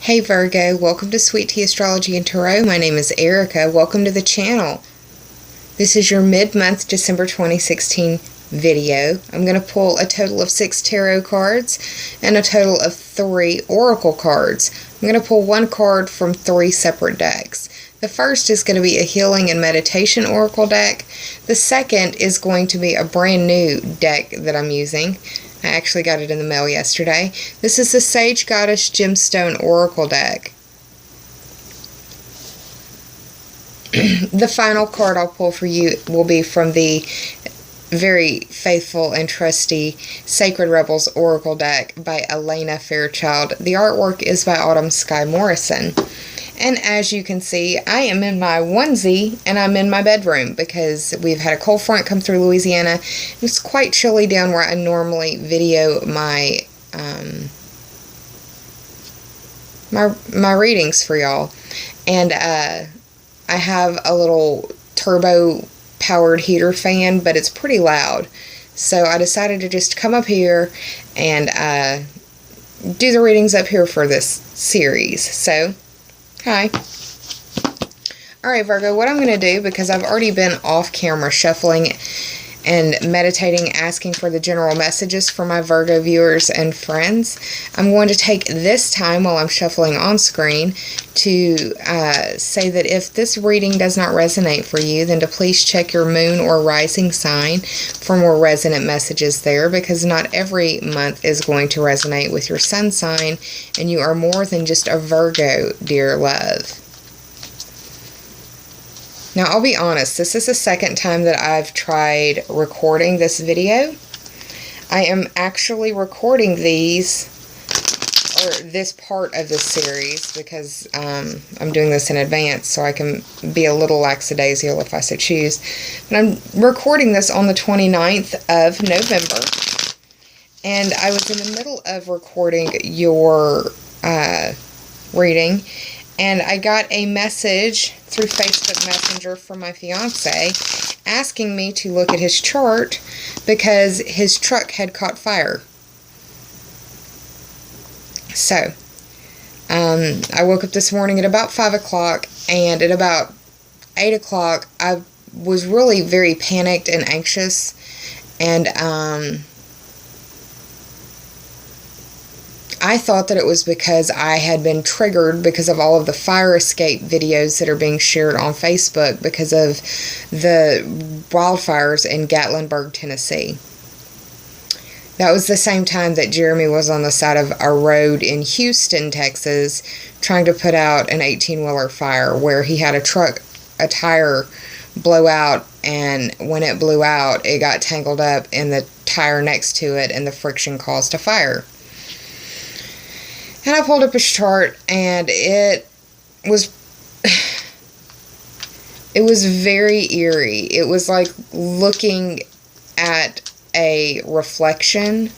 Hey Virgo, welcome to Sweet Tea Astrology and Tarot. My name is Erica. Welcome to the channel. This is your mid-month December 2016 video. I'm going to pull a total of 6 tarot cards and a total of 3 oracle cards. I'm going to pull one card from 3 separate decks. The first is going to be a healing and meditation oracle deck. The second is going to be a brand new deck that I'm using. I actually got it in the mail yesterday. This is the Sage Goddess Gemstone Oracle deck. The final card I'll pull for you will be from the very faithful and trusty Sacred Rebels Oracle deck by Elena Fairchild. The artwork is by Autumn Sky Morrison. And as you can see, I am in my onesie and I'm in my bedroom because we've had a cold front come through Louisiana. It's quite chilly down where I normally video my my readings for y'all. And I have a little turbo powered heater fan, but it's pretty loud. So I decided to just come up here and do the readings up here for this series. So hi. Alright Virgo, what I'm going to do, because I've already been off camera shuffling and meditating, asking for the general messages for my Virgo viewers and friends, I'm going to take this time while I'm shuffling on screen to say that if this reading does not resonate for you, then to please check your moon or rising sign for more resonant messages there, because not every month is going to resonate with your sun sign, and you are more than just a Virgo, dear love. Now, I'll be honest, this is the second time that I've tried recording this video. I am actually recording these, or this part of this series, because I'm doing this in advance so I can be a little lackadaisical if I so choose. But I'm recording this on the 29th of November, and I was in the middle of recording your reading, and I got a message through Facebook Messenger from my fiance asking me to look at his chart because his truck had caught fire. So, I woke up this morning at about 5 o'clock, and at about 8 o'clock, I was really very panicked and anxious, and I thought that it was because I had been triggered because of all of the fire escape videos that are being shared on Facebook because of the wildfires in Gatlinburg, Tennessee. That was the same time that Jeremy was on the side of a road in Houston, Texas, trying to put out an 18-wheeler fire where he had a tire blow out, and when it blew out, it got tangled up in the tire next to it, and the friction caused a fire. And I pulled up his chart, and it was very eerie. It was like looking at a reflection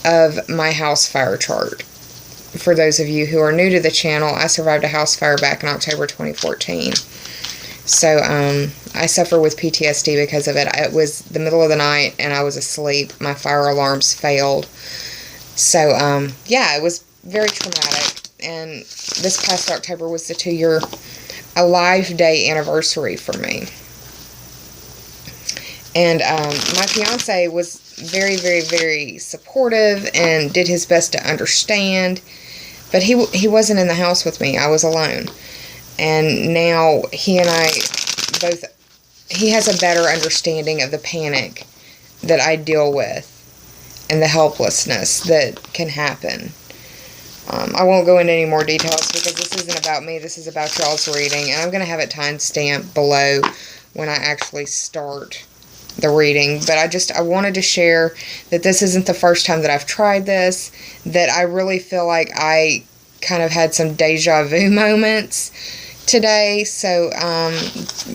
of my house fire chart. For those of you who are new to the channel, I survived a house fire back in October 2014. So, I suffer with PTSD because of it. It was the middle of the night, and I was asleep. My fire alarms failed. So, yeah, it was very traumatic, and this past October was the 2-year Alive Day anniversary for me. And my fiance was very, very, very supportive and did his best to understand, but he wasn't in the house with me. I was alone. And now he and I both, he has a better understanding of the panic that I deal with and the helplessness that can happen. I won't go into any more details because this isn't about me. This is about y'all's reading. And I'm going to have it timestamped below when I actually start the reading. But I wanted to share that this isn't the first time that I've tried this. That I really feel like I kind of had some deja vu moments today. So,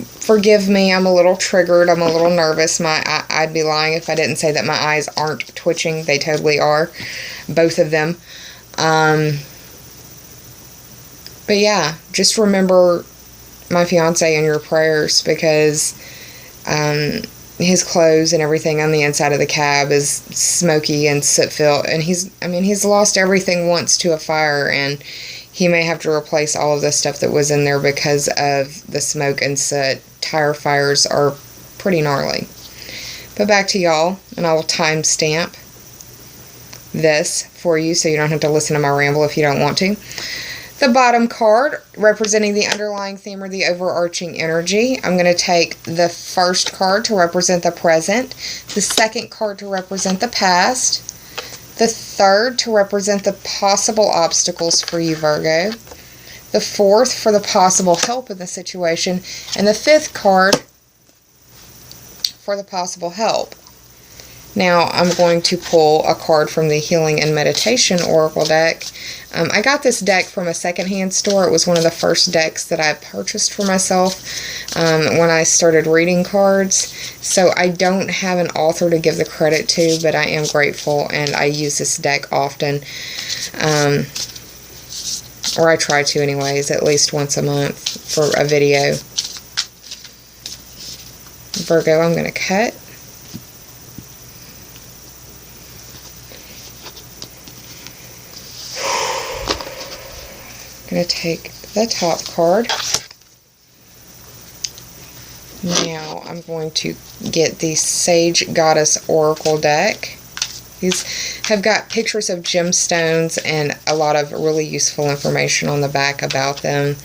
forgive me. I'm a little triggered. I'm a little nervous. I'd be lying if I didn't say that my eyes aren't twitching. They totally are. Both of them. But yeah, just remember my fiance in your prayers because, his clothes and everything on the inside of the cab is smoky and soot-filled. And he's lost everything once to a fire, and he may have to replace all of the stuff that was in there because of the smoke and soot. Tire fires are pretty gnarly. But back to y'all, and I will timestamp this for you so you don't have to listen to my ramble if you don't want to. The bottom card, representing the underlying theme or the overarching energy. I'm going to take the first card to represent the present, the second card to represent the past, the third to represent the possible obstacles for you, Virgo, the fourth for the possible help in the situation, and the fifth card for the possible help. Now I'm going to pull a card from the Healing and Meditation Oracle deck. I got this deck from a secondhand store. It was one of the first decks that I purchased for myself when I started reading cards. So I don't have an author to give the credit to, but I am grateful, and I use this deck often. Or I try to anyways, at least once a month for a video. Virgo, I'm going to cut. I'm going to take the top card. Now I'm going to get the Sage Goddess Oracle deck. These have got pictures of gemstones and a lot of really useful information on the back about them,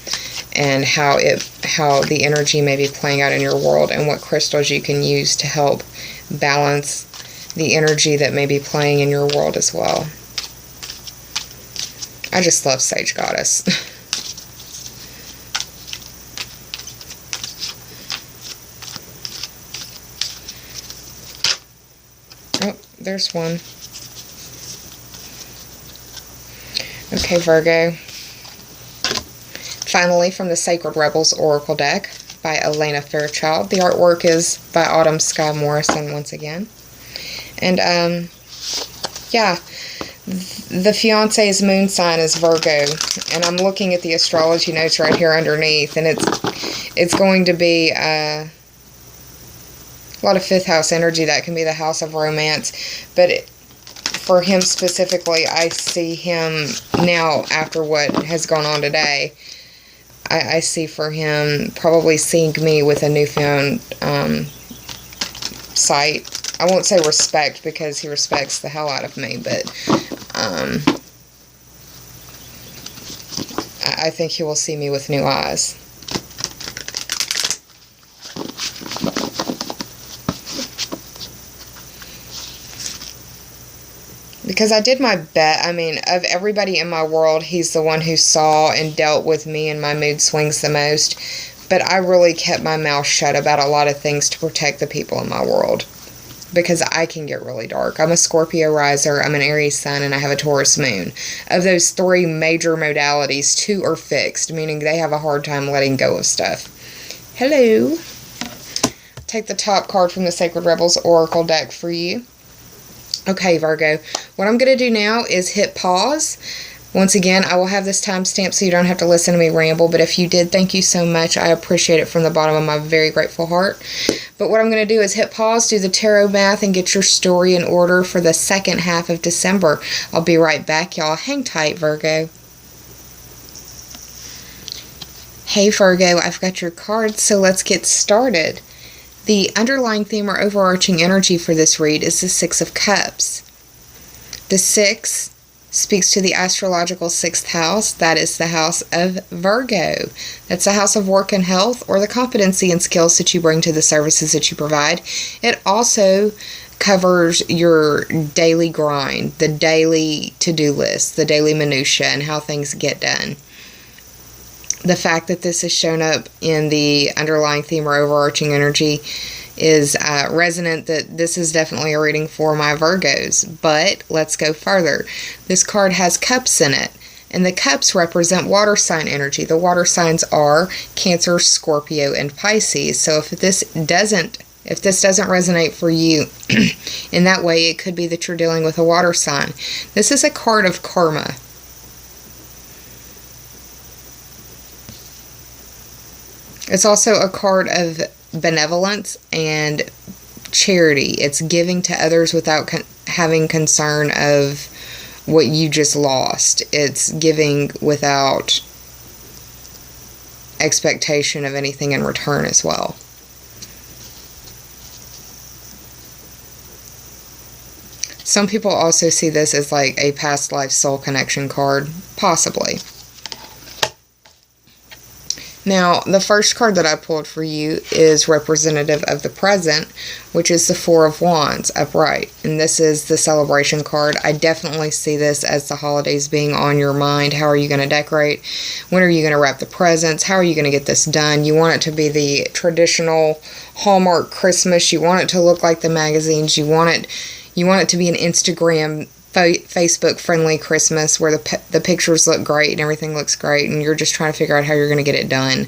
and how the energy may be playing out in your world, and what crystals you can use to help balance the energy that may be playing in your world as well. I just love Sage Goddess. Oh, there's one. Okay, Virgo. Finally, from the Sacred Rebels Oracle deck by Elena Fairchild. The artwork is by Autumn Sky Morrison once again. And, yeah. The fiance's moon sign is Virgo, and I'm looking at the astrology notes right here underneath, and it's going to be a lot of fifth house energy. That can be the house of romance, but for him specifically, I see him now, after what has gone on today, I see for him probably seeing me with a newfound sight. I won't say respect, because he respects the hell out of me, but I think he will see me with new eyes. Because I did my best. I mean, of everybody in my world, he's the one who saw and dealt with me and my mood swings the most. But I really kept my mouth shut about a lot of things to protect the people in my world. Because I can get really dark. I'm a Scorpio riser, I'm an Aries sun, and I have a Taurus moon. Of those three major modalities, two are fixed, meaning they have a hard time letting go of stuff. Hello. Take the top card from the Sacred Rebels Oracle deck for you. Okay, Virgo. What I'm going to do now is hit pause. Once again, I will have this timestamp so you don't have to listen to me ramble, but if you did, thank you so much. I appreciate it from the bottom of my very grateful heart. But what I'm going to do is hit pause, do the tarot math, and get your story in order for the second half of December. I'll be right back, y'all. Hang tight, Virgo. Hey, Virgo, I've got your cards, so let's get started. The underlying theme or overarching energy for this read is the Six of Cups. The Six speaks to the astrological sixth house. That is the house of Virgo. That's the house of work and health, or the competency and skills that you bring to the services that you provide. It also covers your daily grind, the daily to-do list, the daily minutia, and how things get done. The fact that this is shown up in the underlying theme or overarching energy is resonant that this is definitely a reading for my Virgos. But let's go further. This card has cups in it, and the cups represent water sign energy. The water signs are Cancer, Scorpio, and Pisces. So if this doesn't resonate for you in that way, it could be that you're dealing with a water sign. This is a card of karma. It's also a card of benevolence and charity. It's giving to others without having concern of what you just lost. It's giving without expectation of anything in return as well. Some people also see this as like a past life soul connection card, possibly. Now, the first card that I pulled for you is representative of the present, which is the Four of Wands upright. And this is the celebration card. I definitely see this as the holidays being on your mind. How are you going to decorate? When are you going to wrap the presents? How are you going to get this done? You want it to be the traditional Hallmark Christmas. You want it to look like the magazines. You want it to be an Instagram, Facebook friendly Christmas where the pictures look great and everything looks great, and you're just trying to figure out how you're going to get it done.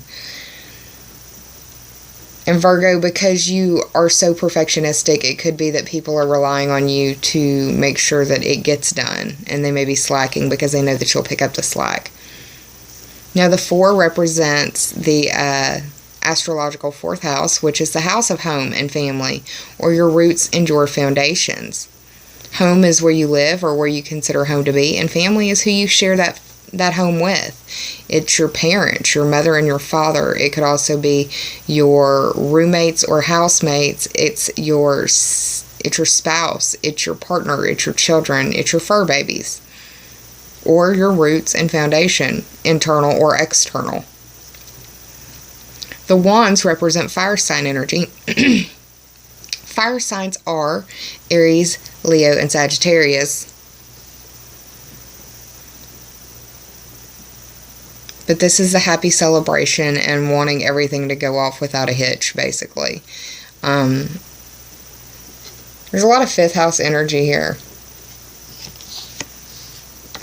And Virgo, because you are so perfectionistic, it could be that people are relying on you to make sure that it gets done, and they may be slacking because they know that you'll pick up the slack. Now, the 4 represents the astrological 4th house, which is the house of home and family, or your roots and your foundations. Home is where you live or where you consider home to be, and family is who you share that home with. It's your parents, your mother and your father. It could also be your roommates or housemates. It's your spouse, it's your partner, it's your children, it's your fur babies, or your roots and foundation, internal or external. The wands represent fire sign energy. Fire signs are Aries, Leo, and Sagittarius. But this is a happy celebration and wanting everything to go off without a hitch, basically. There's a lot of 5th house energy here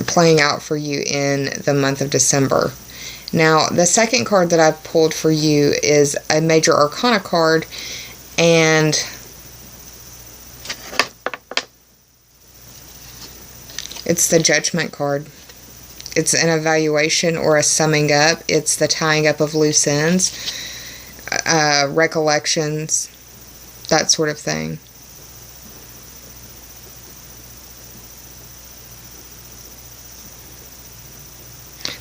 playing out for you in the month of December. Now, the second card that I pulled for you is a major arcana card, and it's the Judgment card. It's an evaluation or a summing up. It's the tying up of loose ends, recollections, that sort of thing.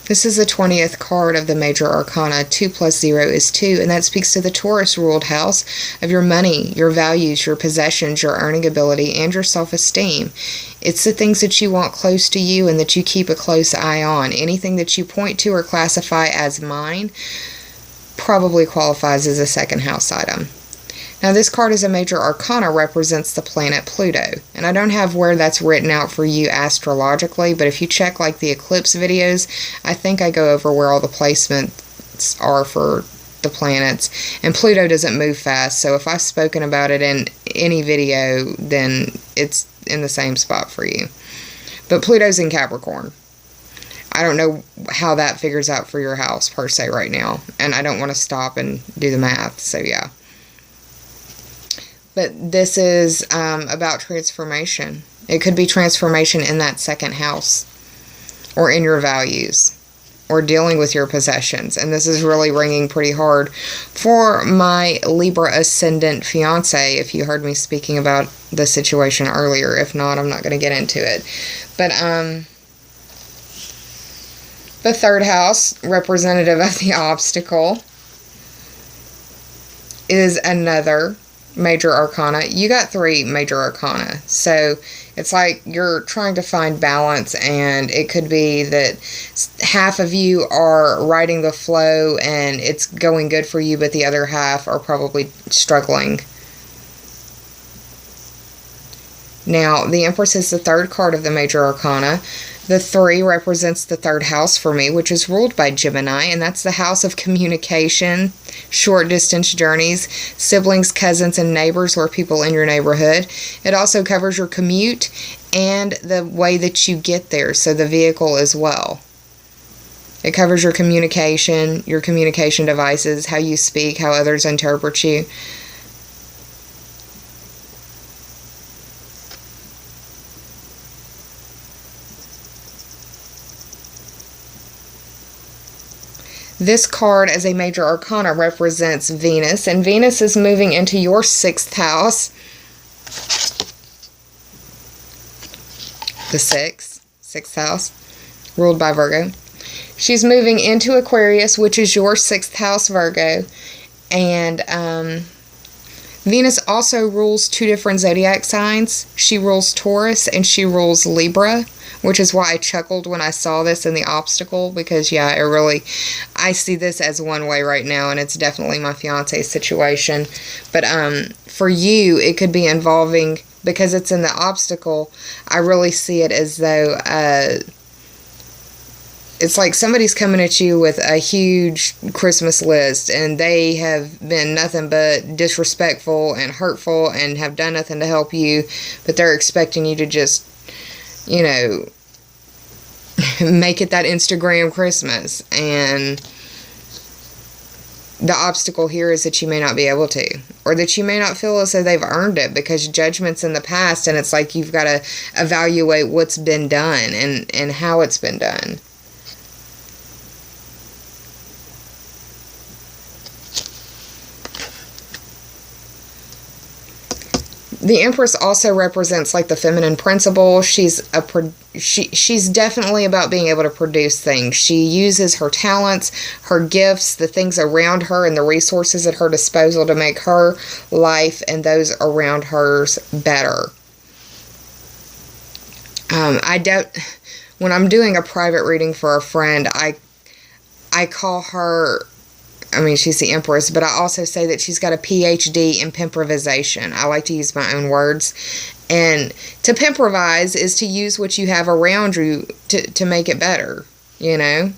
This is the 20th card of the major arcana. 2 plus 0 is 2, and that speaks to the Taurus-ruled house of your money, your values, your possessions, your earning ability, and your self-esteem. It's the things that you want close to you and that you keep a close eye on. Anything that you point to or classify as mine probably qualifies as a second house item. Now, this card is a major arcana, represents the planet Pluto. And I don't have where that's written out for you astrologically, but if you check like the eclipse videos, I think I go over where all the placements are for the planets. And Pluto doesn't move fast, so if I've spoken about it in any video, then it's in the same spot for you. But Pluto's in Capricorn. I don't know how that figures out for your house per se right now, and I don't want to stop and do the math, so yeah. But this is about transformation. It could be transformation in that second house, or in your values, or dealing with your possessions. And this is really ringing pretty hard for my Libra ascendant fiance, if you heard me speaking about the situation earlier. If not, I'm not going to get into it. But the 3rd house, representative of the obstacle, is another major arcana. You got 3 major arcana, so it's like you're trying to find balance, and it could be that half of you are riding the flow and it's going good for you, but the other half are probably struggling. Now, the Empress is the 3rd card of the major arcana. The 3 represents the 3rd house for me, which is ruled by Gemini, and that's the house of communication, short distance journeys, siblings, cousins, and neighbors, or people in your neighborhood. It also covers your commute and the way that you get there, so the vehicle as well. It covers your communication devices, how you speak, how others interpret you. This card as a major arcana represents Venus, and Venus is moving into your 6th house, the sixth house, ruled by Virgo. She's moving into Aquarius, which is your 6th house, Virgo. And Venus also rules 2 different zodiac signs. She rules Taurus and she rules Libra, which is why I chuckled when I saw this in the obstacle, because yeah, I see this as one way right now, and it's definitely my fiance's situation. But for you, it could be involving, because it's in the obstacle, I really see it as though it's like somebody's coming at you with a huge Christmas list, and they have been nothing but disrespectful and hurtful and have done nothing to help you, but they're expecting you to just, you know, make it that Instagram Christmas. And the obstacle here is that you may not be able to, or that you may not feel as though they've earned it, because Judgment's in the past, and it's like you've got to evaluate what's been done and how it's been done. The Empress also represents like the feminine principle. She's definitely about being able to produce things. She uses her talents, her gifts, the things around her, and the resources at her disposal to make her life and those around hers better. When I'm doing a private reading for a friend, I call her, I mean, she's the Empress, but I also say that she's got a PhD in pimprovisation. I like to use my own words. And to pimprovise is to use what you have around you to make it better, you know?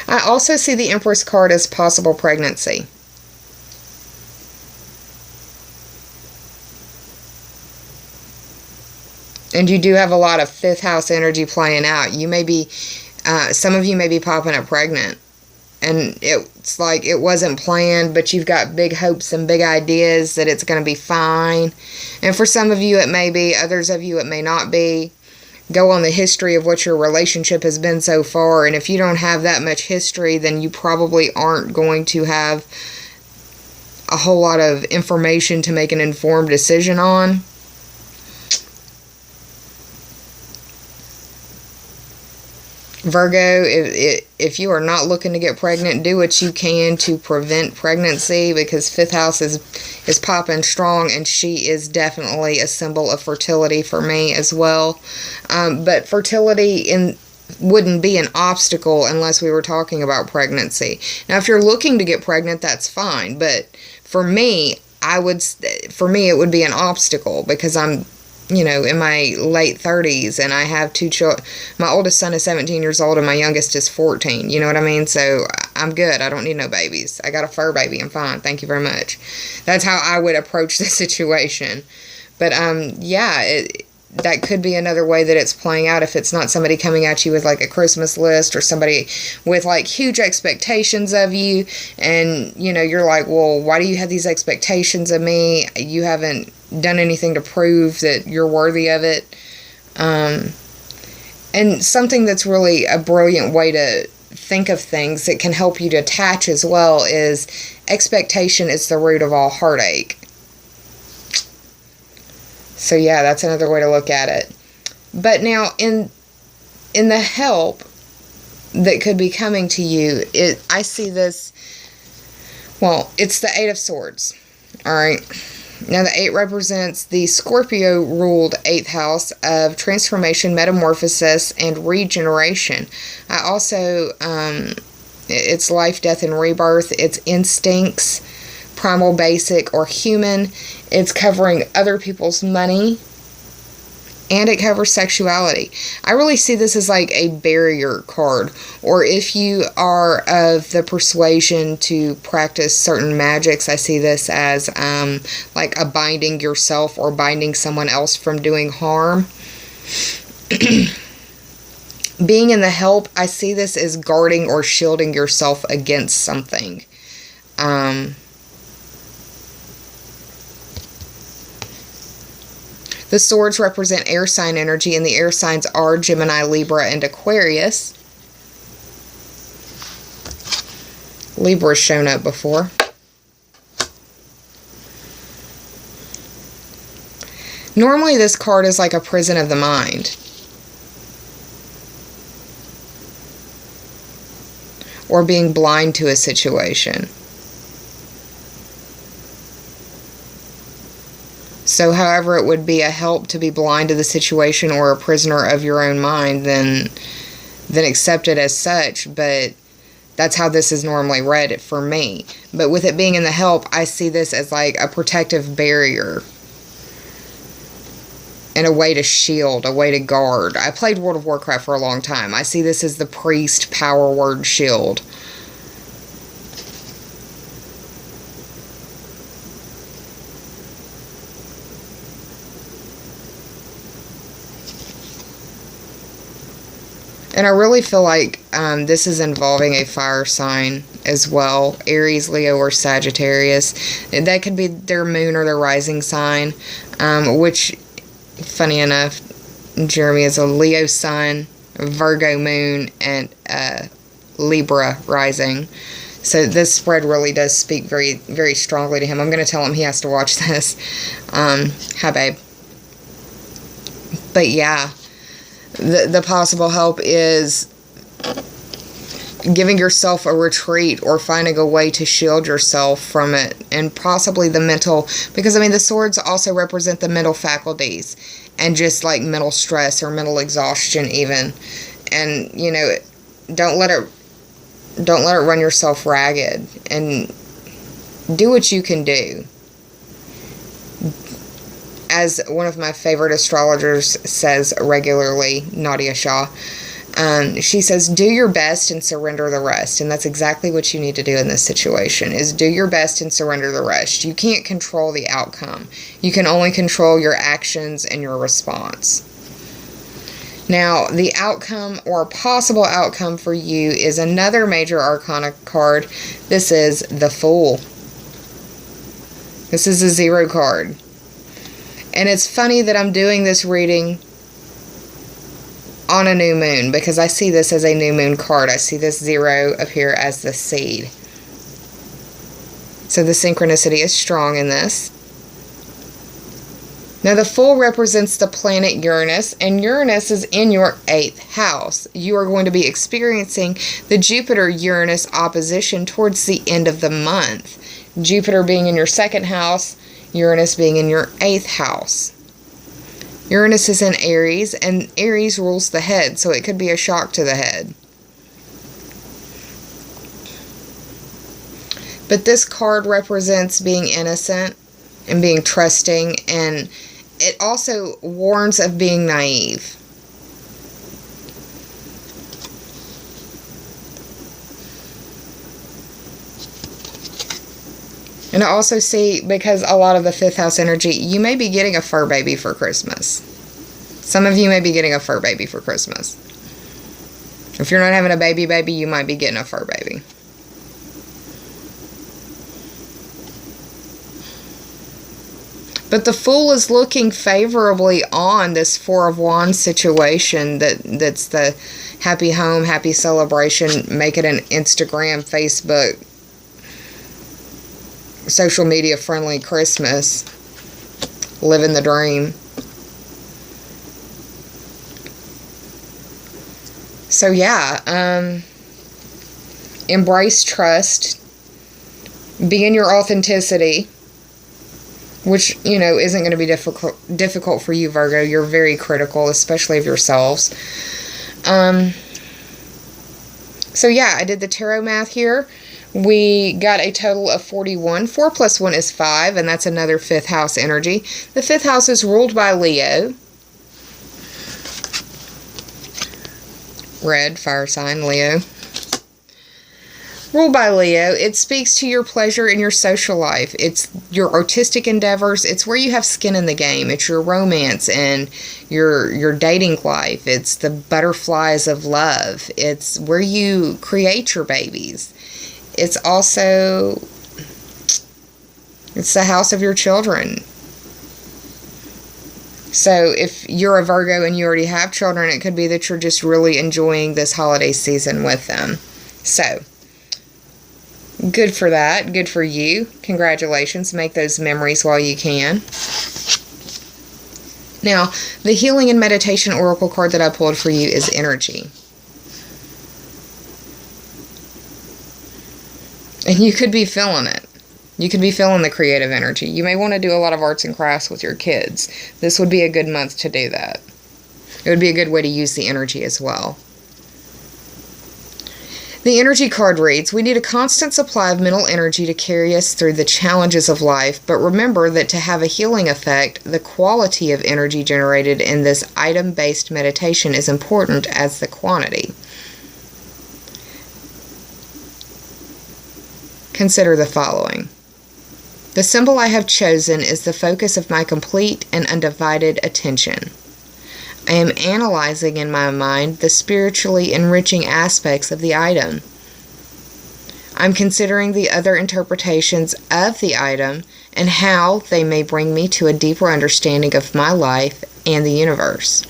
I also see the Empress card as possible pregnancy. And you do have a lot of 5th house energy playing out. You may be, some of you may be popping up pregnant. And it's like it wasn't planned, but you've got big hopes and big ideas that it's going to be fine. And for some of you it may be, others of you it may not be. Go on the history of what your relationship has been so far. And if you don't have that much history, then you probably aren't going to have a whole lot of information to make an informed decision on. Virgo, if you are not looking to get pregnant, do what you can to prevent pregnancy, because 5th house is popping strong, and she is definitely a symbol of fertility for me as well. But fertility wouldn't be an obstacle unless we were talking about pregnancy. Now, if you're looking to get pregnant, that's fine. But for me, it would be an obstacle, because I'm, you know, in my late 30s, and I have 2 children. My oldest son is 17 years old, and my youngest is 14. You know what I mean? So I'm good. I don't need no babies. I got a fur baby. I'm fine. Thank you very much. That's how I would approach the situation. But yeah, that could be another way that it's playing out, if it's not somebody coming at you with like a Christmas list, or somebody with like huge expectations of you, and you know, you're like, well, why do you have these expectations of me? You haven't done anything to prove that you're worthy of it. And something that's really a brilliant way to think of things that can help you to attach as well is expectation is the root of all heartache. So yeah, that's another way to look at it. But now in the help that could be coming to you, I see this, well, it's the 8 of Swords. All right. Now the 8 represents the Scorpio ruled 8th house of transformation, metamorphosis, and regeneration. I also, it's life, death, and rebirth. It's instincts, primal, basic, or human. It's covering other people's money, and it covers sexuality. I really see this as like a barrier card, or if you are of the persuasion to practice certain magics, I see this as like a binding yourself or binding someone else from doing harm. Being in the help, I see this as guarding or shielding yourself against something. The swords represent air sign energy, and the air signs are Gemini, Libra, and Aquarius. Libra's shown up before. Normally this card is like a prison of the mind. Or being blind to a situation. So however it would be a help to be blind to the situation or a prisoner of your own mind, then accept it as such, but that's how this is normally read for me. But with it being in the help, I see this as like a protective barrier. And a way to shield, a way to guard. I played World of Warcraft for a long time. I see this as the priest power word shield. And I really feel like this is involving a fire sign as well. Aries, Leo, or Sagittarius. That could be their moon or their rising sign, which... Funny enough, Jeremy is a Leo sun, Virgo moon, and Libra rising. So this spread really does speak very, very strongly to him. I'm going to tell him he has to watch this. Hi, babe. But yeah, the possible help is giving yourself a retreat or finding a way to shield yourself from it, and possibly the mental, because I mean the swords also represent the mental faculties and just like mental stress or mental exhaustion even. And you know, don't let it run yourself ragged, and do what you can do. As one of my favorite astrologers says regularly, Nadia Shah, she says, do your best and surrender the rest. And that's exactly what you need to do in this situation, is do your best and surrender the rest. You can't control the outcome. You can only control your actions and your response. Now, the outcome or possible outcome for you is another major arcana card. This is the Fool. This is a 0 card. And it's funny that I'm doing this reading on a new moon, because I see this as a new moon card. I see this 0 up here as the seed. So the synchronicity is strong in this. Now the Fool represents the planet Uranus, and Uranus is in your 8th house. You are going to be experiencing the Jupiter-Uranus opposition towards the end of the month. Jupiter being in your 2nd house, Uranus being in your 8th house. Uranus is in Aries, and Aries rules the head, so it could be a shock to the head. But this card represents being innocent and being trusting, and it also warns of being naive. And I also see, because a lot of the 5th house energy, you may be getting a fur baby for Christmas. Some of you may be getting a fur baby for Christmas. If you're not having a baby, you might be getting a fur baby. But the Fool is looking favorably on this 4 of Wands situation that's the happy home, happy celebration, make it an Instagram, Facebook, social media friendly Christmas, living the dream. So yeah, embrace trust, be in your authenticity, which, you know, isn't going to be difficult for you, Virgo. You're very critical, especially of yourselves. So yeah, I did the tarot math here. We got a total of 41. 4 plus 1 is 5, and that's another 5th house energy. The 5th house is ruled by Leo. Red, fire sign, Leo. Ruled by Leo. It speaks to your pleasure in your social life. It's your artistic endeavors. It's where you have skin in the game. It's your romance and your dating life. It's the butterflies of love. It's where you create your babies. It's also, it's the house of your children. So if you're a Virgo and you already have children, it could be that you're just really enjoying this holiday season with them. So, good for that. Good for you. Congratulations. Make those memories while you can. Now, the Healing and Meditation Oracle card that I pulled for you is Energy. And you could be feeling it. You could be feeling the creative energy. You may want to do a lot of arts and crafts with your kids. This would be a good month to do that. It would be a good way to use the energy as well. The energy card reads, we need a constant supply of mental energy to carry us through the challenges of life, but remember that to have a healing effect, the quality of energy generated in this item-based meditation is important as the quantity. Consider the following. The symbol I have chosen is the focus of my complete and undivided attention. I am analyzing in my mind the spiritually enriching aspects of the item. I'm considering the other interpretations of the item and how they may bring me to a deeper understanding of my life and the universe.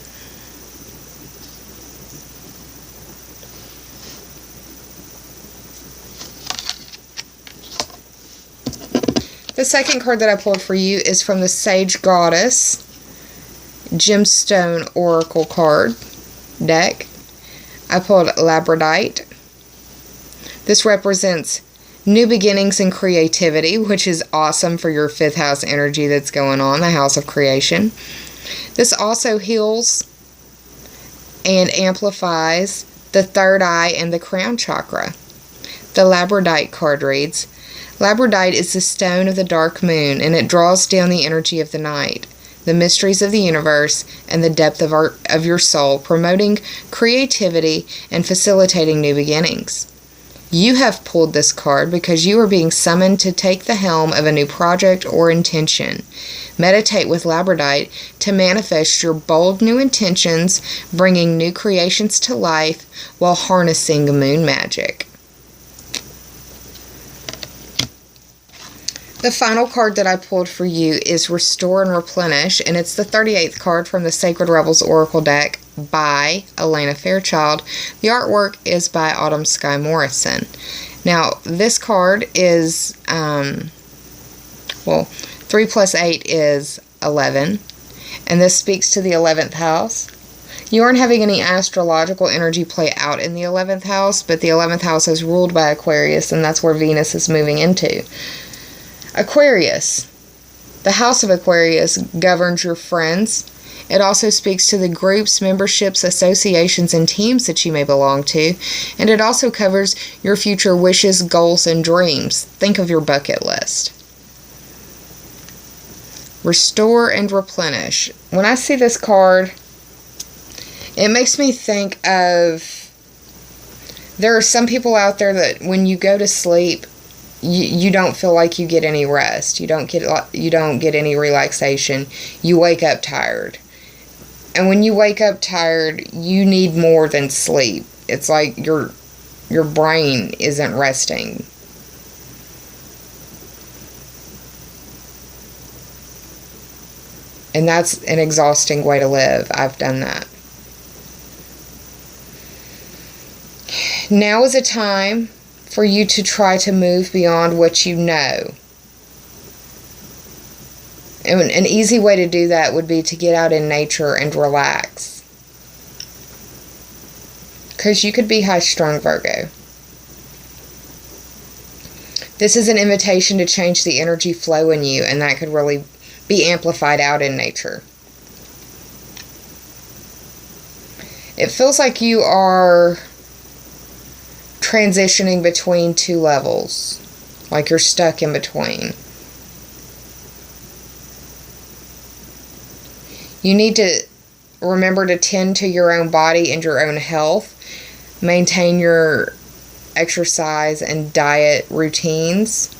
The second card that I pulled for you is from the Sage Goddess Gemstone Oracle card deck. I pulled Labradorite. This represents new beginnings and creativity, which is awesome for your 5th house energy that's going on, the house of creation. This also heals and amplifies the 3rd eye and the crown chakra. The Labradorite card reads, Labradorite is the stone of the dark moon, and it draws down the energy of the night, the mysteries of the universe, and the depth of your soul, promoting creativity and facilitating new beginnings. You have pulled this card because you are being summoned to take the helm of a new project or intention. Meditate with Labradorite to manifest your bold new intentions, bringing new creations to life while harnessing moon magic. The final card that I pulled for you is Restore and Replenish, and it's the 38th card from the Sacred Rebels Oracle deck by Elena Fairchild. The artwork is by Autumn Sky Morrison. Now, this card is, 3 plus 8 is 11, and this speaks to the 11th house. You aren't having any astrological energy play out in the 11th house, but the 11th house is ruled by Aquarius, and that's where Venus is moving into. Aquarius. The house of Aquarius governs your friends. It also speaks to the groups, memberships, associations, and teams that you may belong to. And it also covers your future wishes, goals, and dreams. Think of your bucket list. Restore and Replenish. When I see this card, it makes me think of, there are some people out there that when you go to sleep, you don't feel like you get any rest. You don't get any relaxation. You wake up tired. And when you wake up tired, you need more than sleep. It's like your brain isn't resting. And that's an exhausting way to live. I've done that. Now is a time for you to try to move beyond what you know. And an easy way to do that would be to get out in nature and relax. Because you could be high-strung, Virgo. This is an invitation to change the energy flow in you, and that could really be amplified out in nature. It feels like you are transitioning between 2 levels, like you're stuck in between. You need to remember to tend to your own body and your own health, maintain your exercise and diet routines.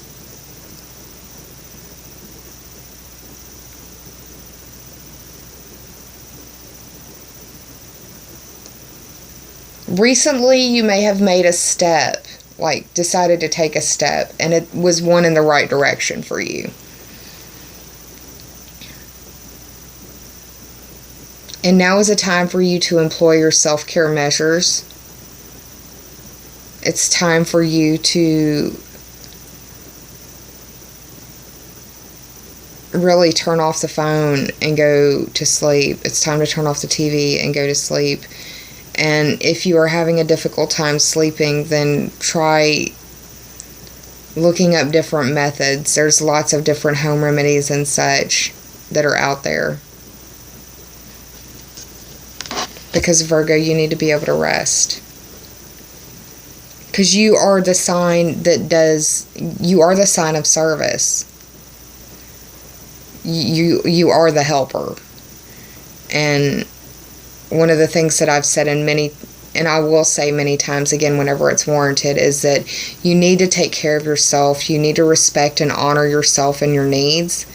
Recently, you may have made a step, like decided to take a step, and it was one in the right direction for you. And now is a time for you to employ your self-care measures. It's time for you to really turn off the phone and go to sleep. It's time to turn off the TV and go to sleep. And if you are having a difficult time sleeping, then try looking up different methods. There's lots of different home remedies and such that are out there. Because Virgo, you need to be able to rest. Because you are the sign you are the sign of service. You are the helper. And one of the things that I've said and I will say many times again whenever it's warranted, is that you need to take care of yourself. You need to respect and honor yourself and your needs,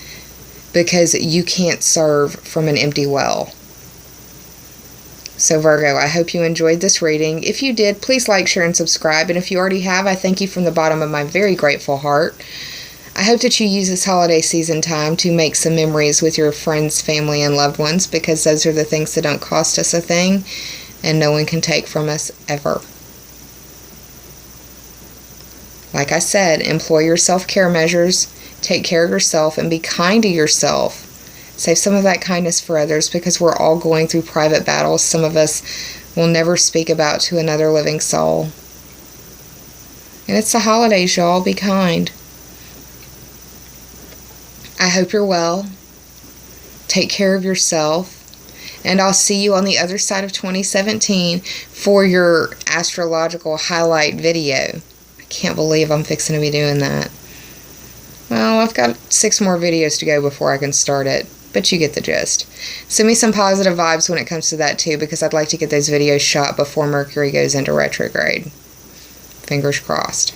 because you can't serve from an empty well. So Virgo, I hope you enjoyed this reading. If you did, please like, share, and subscribe. And if you already have, I thank you from the bottom of my very grateful heart. I hope that you use this holiday season time to make some memories with your friends, family, and loved ones, because those are the things that don't cost us a thing and no one can take from us ever. Like I said, employ your self-care measures, take care of yourself, and be kind to yourself. Save some of that kindness for others, because we're all going through private battles some of us will never speak about to another living soul. And it's the holidays, y'all. Be kind. I hope you're well. Take care of yourself. And I'll see you on the other side of 2017 for your astrological highlight video. I can't believe I'm fixing to be doing that. Well, I've got 6 more videos to go before I can start it. But you get the gist. Send me some positive vibes when it comes to that too, because I'd like to get those videos shot before Mercury goes into retrograde. Fingers crossed.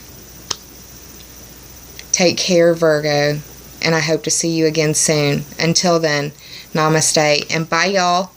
Take care, Virgo, and I hope to see you again soon. Until then, namaste, and bye, y'all.